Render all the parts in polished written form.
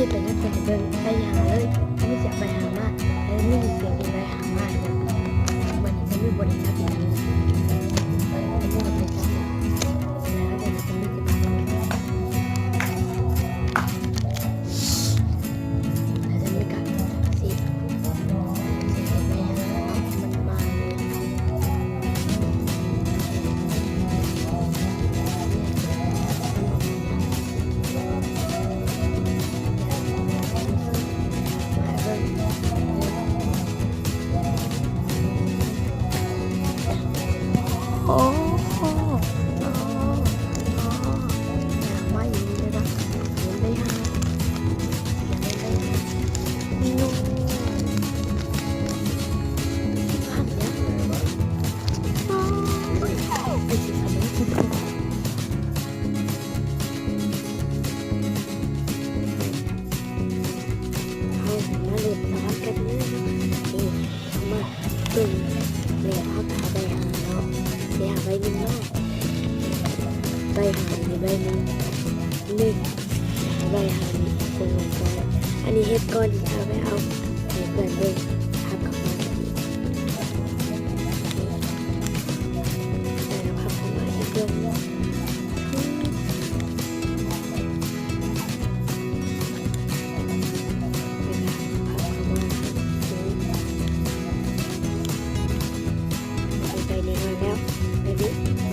ไปนั่งคนเดินไปหาเลยไม่เสียไปหามาแล้วไม่มีเสียงไปหามาเลยวันนี้จะไม่บริจาคเลยไม่บริจาคแล้วเดี๋ยวจะไม่จะไปแล้วจะไม่กลับสิไปหามันมาโอ้โหมาอย่างนี้เลยนะยังได้หายังไม่ได้นู่นภาพเนี้ยไปสิขนมกินเอามาเล่นน้ำกันเลยนี่มาตึงเลี้ยงเขาพาไปหาเนาะไปหาใบหนึ่งเนาะใบหาใบหนึ่งใบหาคนลงไปอันนี้เฮ็ดก้อนที่ทาไปเอาให้เพื่อนเบิ่งทับเข้ามาแบบนี้แล้วพับเข้ามาให้เพื่อนเนาะไปในนอนแล้วไปดินี่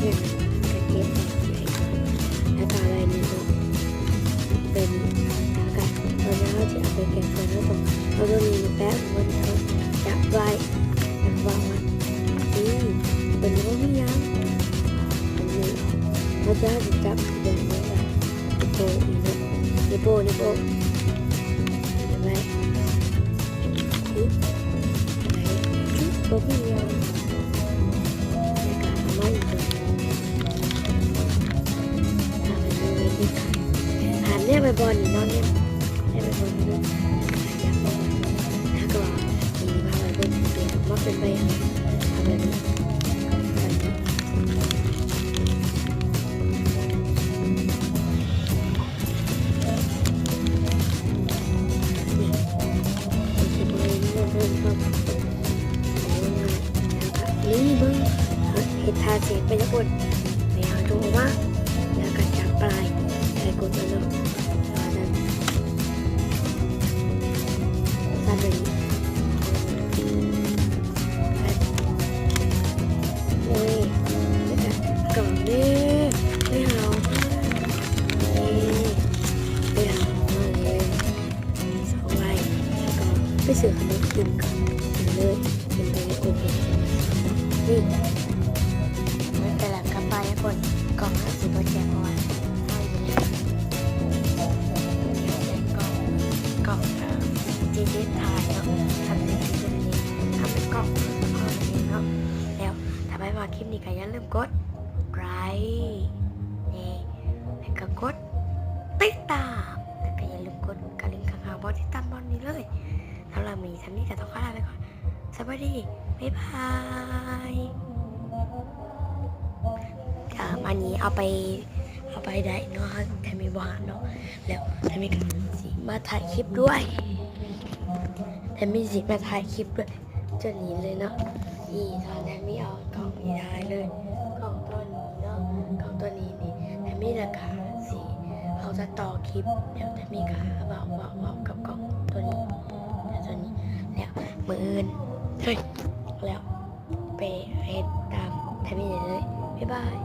นี่กระเทียมแล้วก็อะไรนี่เป็นแล้วก็ตอนนี้เราจะเอาไปแกะก่อนแล้วต้องเอาตัวนี้แป๊บวันเขาจับไว้แล้ววางไว้นี่เป็นโน้ตยังอันนี้เราจะจับแบบนี้แหละโป้อีกนะนี่โป้เห็นไหมก็มีอย่างในการทำให้ตัวทำเป็นเรื่องที่ขายหันเนี่ยไปบอลนี่น้องเนี่ยได้ไปบอลนี่อยากบอกถ้าก็มีมาไปเป็นเสียมาเป็นไปทำแบบนี้นี่เบิ้งเห็ดทาเสร็จไปแล้วกดไม่เอาตรงว่าแล้วก็จับปลายใส่กดแล้วเนาะแล้วสั่นเลยโอ้ยแล้วก็กล่องนี่ไม่เอาไม่เอาเลยสองใบแล้วก็ไปซื้อขนมกินก่อนกินเลยกินเลยโอเคนี่มันแต่ละกระป๋ายคนกล่องละ10 บาทแจกวันให้ไปเลยกล่องจีเดทายเนาะทำเป็นจีเดนี้ทำเป็นกล่องเอาแบบนี้เนาะแล้วถ้าไม่มาคลิปนี้ก็อย่าลืมกดไลค์นี่แล้วก็กดติดตามแล้วก็อย่าลืมกดกระดิ่งข้างๆบอติดตามบอลนี้เลยแล้วเรามีทำนี้แต่ต้องขอลาไปก่อนสวัสดีบ๊ายบายอันนี้เอาไปได้เนาะแต่มีวานเนาะแล้วแต่มีสีมาถ่ายคลิปด้วยแต่มีสีมาถ่ายคลิปด้วยจะหนีเลยเนาะนี่ตอนนี้ไม่เอากล่องนี้ได้เลยกล่องตัวนี้เนาะกล่องตัวนี้นี่แต่มีราคาสีเขาจะต่อคลิปเดี๋ยวแต่มีขาบอกกับกล่องตัวนี้แต่ตัวนี้แล้วมืออื่นเฮ้ยแล้วไปเฮ็ดตามทำนี่เลยบ๊ายบาย